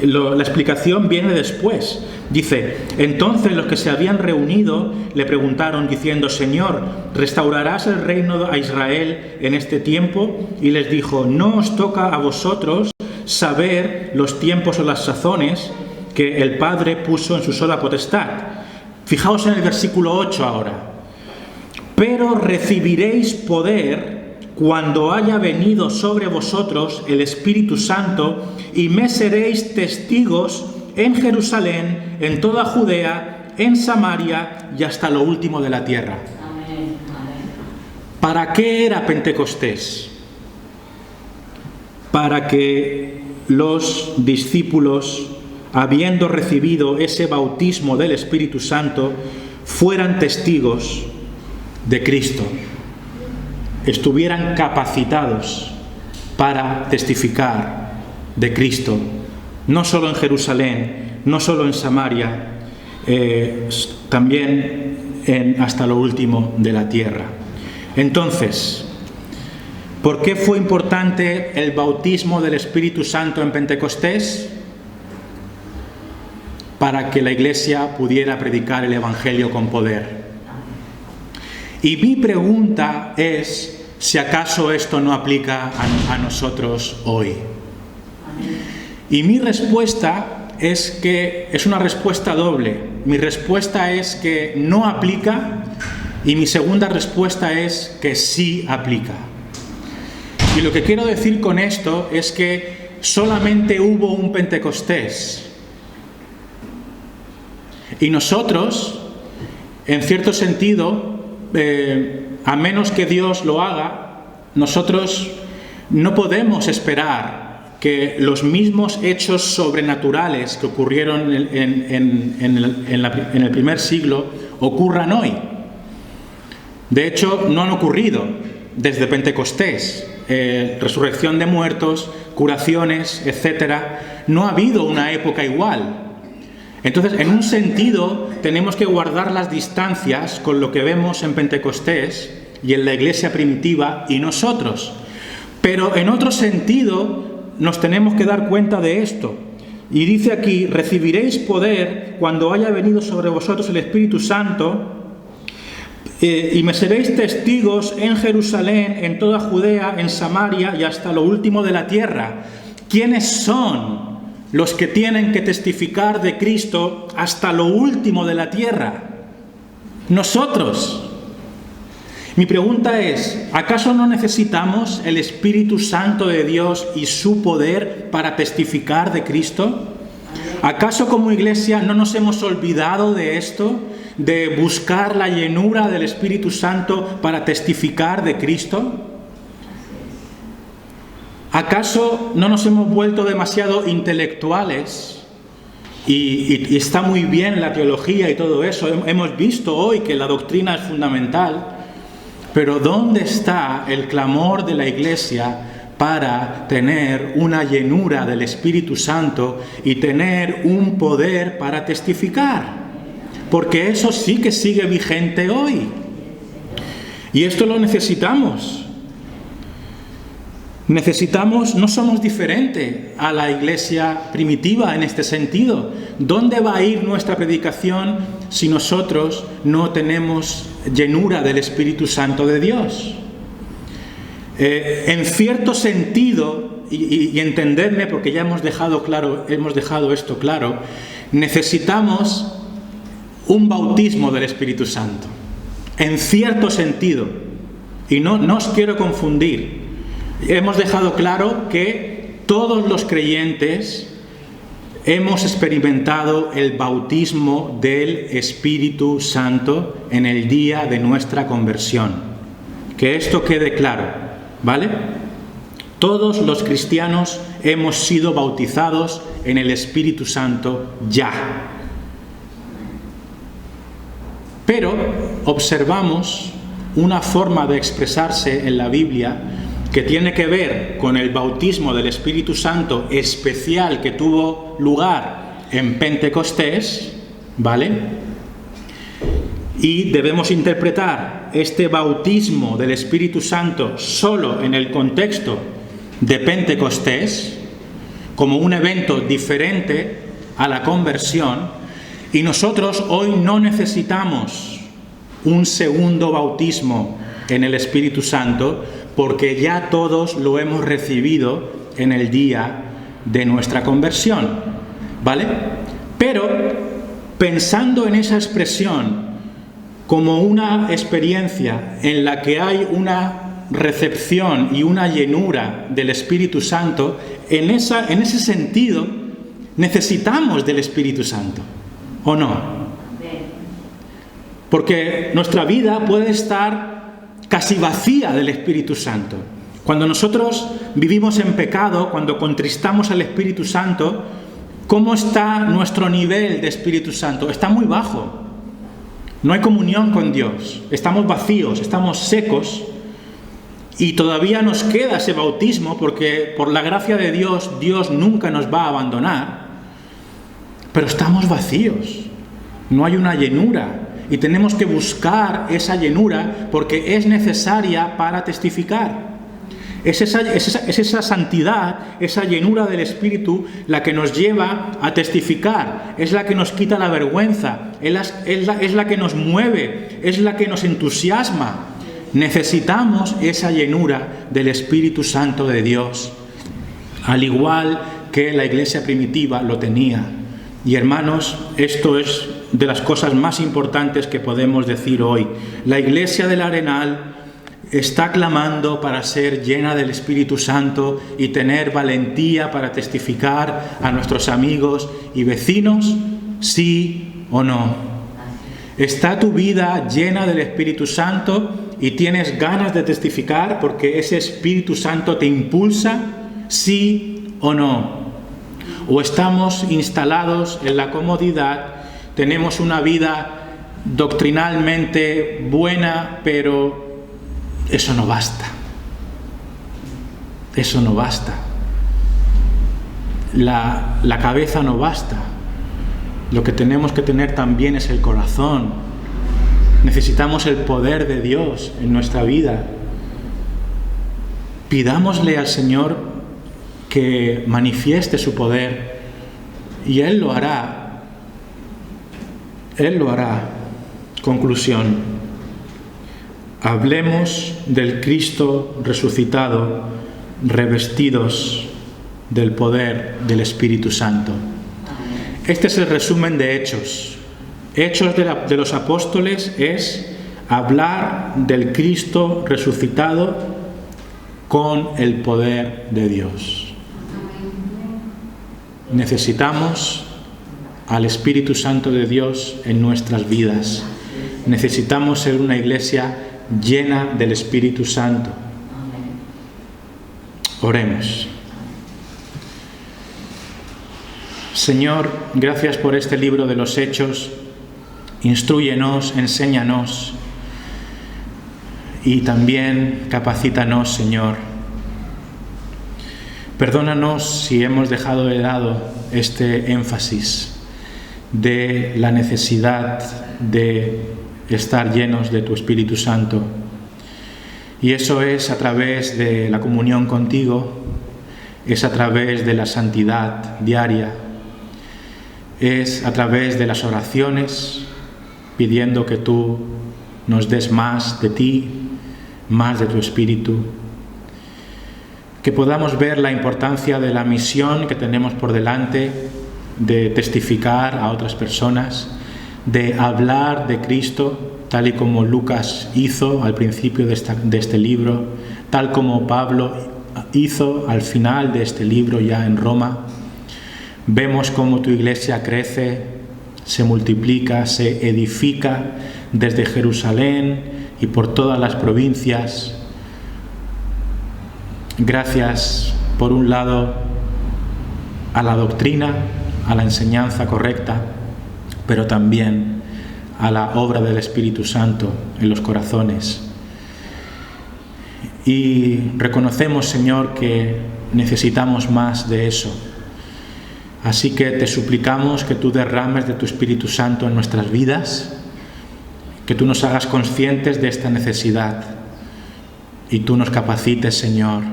la explicación viene después. Dice, entonces los que se habían reunido le preguntaron diciendo, Señor, ¿restaurarás el reino a Israel en este tiempo? Y les dijo, no os toca a vosotros saber los tiempos o las sazones que el Padre puso en su sola potestad. Fijaos en el versículo 8 ahora. pero recibiréis poder cuando haya venido sobre vosotros el Espíritu Santo, y me seréis testigos en Jerusalén, en toda Judea, en Samaria y hasta lo último de la tierra. Amén. ¿Para qué era Pentecostés? Para que los discípulos, habiendo recibido ese bautismo del Espíritu Santo, fueran testigos de Cristo, estuvieran capacitados para testificar de Cristo, no solo en Jerusalén, no solo en Samaria, también hasta lo último de la tierra. Entonces, ¿por qué fue importante el bautismo del Espíritu Santo en Pentecostés? Para que la Iglesia pudiera predicar el Evangelio con poder. Y mi pregunta es si acaso esto no aplica a nosotros hoy. Y mi respuesta es que es una respuesta doble. Mi respuesta es que no aplica, y mi segunda respuesta es que sí aplica. Y lo que quiero decir con esto es que solamente hubo un Pentecostés. Y nosotros, en cierto sentido, a menos que Dios lo haga, nosotros no podemos esperar que los mismos hechos sobrenaturales que ocurrieron en el primer siglo ocurran hoy. De hecho, no han ocurrido desde Pentecostés. Resurrección de muertos, curaciones, etcétera. No ha habido una época igual. Entonces, en un sentido, tenemos que guardar las distancias con lo que vemos en Pentecostés y en la iglesia primitiva y nosotros. Pero en otro sentido, nos tenemos que dar cuenta de esto. Y dice aquí: recibiréis poder cuando haya venido sobre vosotros el Espíritu Santo, y me seréis testigos en Jerusalén, en toda Judea, en Samaria y hasta lo último de la tierra. ¿Quiénes son los que tienen que testificar de Cristo hasta lo último de la tierra? Nosotros. Mi pregunta es, ¿acaso no necesitamos el Espíritu Santo de Dios y su poder para testificar de Cristo? ¿Acaso como iglesia no nos hemos olvidado de esto? ¿De buscar la llenura del Espíritu Santo para testificar de Cristo? ¿Acaso no nos hemos vuelto demasiado intelectuales? Y está muy bien la teología y todo eso. Hemos visto hoy que la doctrina es fundamental. Pero ¿dónde está el clamor de la Iglesia para tener una llenura del Espíritu Santo y tener un poder para testificar? Porque eso sí que sigue vigente hoy. Y esto lo necesitamos. No somos diferentes a la iglesia primitiva en este sentido. ¿Dónde va a ir nuestra predicación si nosotros no tenemos llenura del Espíritu Santo de Dios? En cierto sentido, y entendedme porque ya hemos dejado esto claro, necesitamos un bautismo del Espíritu Santo. En cierto sentido. Y no os quiero confundir. Hemos dejado claro que todos los creyentes hemos experimentado el bautismo del Espíritu Santo en el día de nuestra conversión. Que esto quede claro, ¿vale? Todos los cristianos hemos sido bautizados en el Espíritu Santo ya. Pero observamos una forma de expresarse en la Biblia que tiene que ver con el bautismo del Espíritu Santo especial que tuvo lugar en Pentecostés, ¿vale? Y debemos interpretar este bautismo del Espíritu Santo solo en el contexto de Pentecostés, como un evento diferente a la conversión, y nosotros hoy no necesitamos un segundo bautismo en el Espíritu Santo, porque ya todos lo hemos recibido en el día de nuestra conversión, ¿vale? Pero, pensando en esa expresión como una experiencia en la que hay una recepción y una llenura del Espíritu Santo, en ese sentido necesitamos del Espíritu Santo, ¿o no? Porque nuestra vida puede estar casi vacía del Espíritu Santo. Cuando nosotros vivimos en pecado, cuando contristamos al Espíritu Santo, ¿cómo está nuestro nivel de Espíritu Santo? Está muy bajo. No hay comunión con Dios. Estamos vacíos, estamos secos y todavía nos queda ese bautismo porque por la gracia de Dios, Dios nunca nos va a abandonar. Pero estamos vacíos. No hay una llenura y tenemos que buscar esa llenura porque es necesaria para testificar. Es esa santidad, esa llenura del Espíritu la que nos lleva a testificar, es la que nos quita la vergüenza, es la que nos mueve, es la que nos entusiasma. Necesitamos esa llenura del Espíritu Santo de Dios, al igual que la iglesia primitiva lo tenía. Y hermanos, esto es de las cosas más importantes que podemos decir hoy. La iglesia del Arenal está clamando para ser llena del Espíritu Santo y tener valentía para testificar a nuestros amigos y vecinos, sí o no. ¿Está tu vida llena del Espíritu Santo y tienes ganas de testificar porque ese Espíritu Santo te impulsa, sí o no? ¿O estamos instalados en la comodidad, tenemos una vida doctrinalmente buena, pero eso no basta? Eso no basta. La cabeza no basta. Lo que tenemos que tener también es el corazón. Necesitamos el poder de Dios en nuestra vida. Pidámosle al Señor que manifieste su poder y Él lo hará. Él lo hará. Conclusión. Hablemos del Cristo resucitado, revestidos del poder del Espíritu Santo. Este es el resumen de Hechos. Hechos de los apóstoles es hablar del Cristo resucitado con el poder de Dios. Necesitamos al Espíritu Santo de Dios en nuestras vidas. Necesitamos ser una iglesia llena del Espíritu Santo. Oremos. Señor, gracias por este libro de los Hechos. Instrúyenos, enséñanos y también capacítanos, Señor. Perdónanos si hemos dejado de lado este énfasis de la necesidad de estar llenos de tu Espíritu Santo. Y eso es a través de la comunión contigo, es a través de la santidad diaria, es a través de las oraciones, pidiendo que tú nos des más de ti, más de tu Espíritu. Que podamos ver la importancia de la misión que tenemos por delante, de testificar a otras personas, de hablar de Cristo, tal y como Lucas hizo al principio de este libro, tal como Pablo hizo al final de este libro ya en Roma. Vemos cómo tu iglesia crece, se multiplica, se edifica desde Jerusalén y por todas las provincias. Gracias, por un lado, a la doctrina, a la enseñanza correcta, pero también a la obra del Espíritu Santo en los corazones. Y reconocemos, Señor, que necesitamos más de eso. Así que te suplicamos que tú derrames de tu Espíritu Santo en nuestras vidas, que tú nos hagas conscientes de esta necesidad y tú nos capacites, Señor.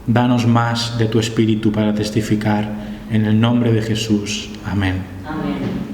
Danos más de tu Espíritu para testificar. En el nombre de Jesús. Amén. Amén.